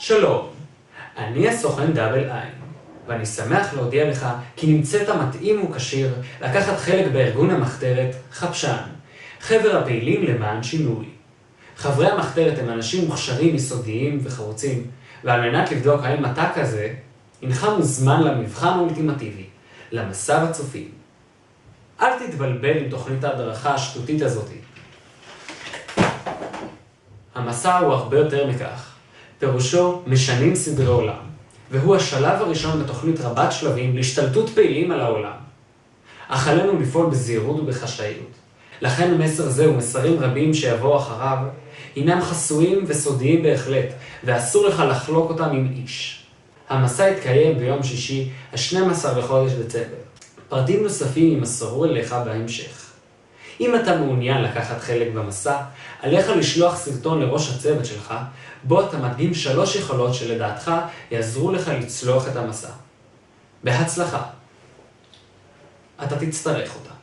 שלום, אני הסוכן דאבל איי, ואני שמח להודיע לך כי נמצאת מתאים וכשיר לקחת חלק בארגון המחתרת חפשן, חבר הפעילים למען שינוי. חברי המחתרת הם אנשים מוכשרים, יסודיים וחרוצים, ועל מנת לבדוק האם אתה כזה, אינך מוזמן למבחן האולטימטיבי, למסע הצופים. אל תתבלבל עם תוכנית ההדרכה השטותית הזאת. המסע הוא הרבה יותר מכך. פירושו משנים סדרי עולם, והוא השלב הראשון בתוכנית רבת שלבים להשתלטות פעילים על העולם. אך עלינו לפעול בזהירות ובחשאיות. לכן מסר זה ומסרים רבים שיבואו אחריו הינם חסויים וסודיים בהחלט, ואסור לך לחלוק אותם עם איש. המסע יתקיים ביום שישי, ה-12 לחודש דצמבר. פרטים נוספים יימסרו אליך בהמשך. אם אתה מעוניין לקחת חלק במסע, עליך לשלוח סרטון לראש הצוות שלך, בו אתה מדגים 3 יכולות שלדעתך יעזרו לך לצלוח את המסע. בהצלחה. אתה תצטרך אותה.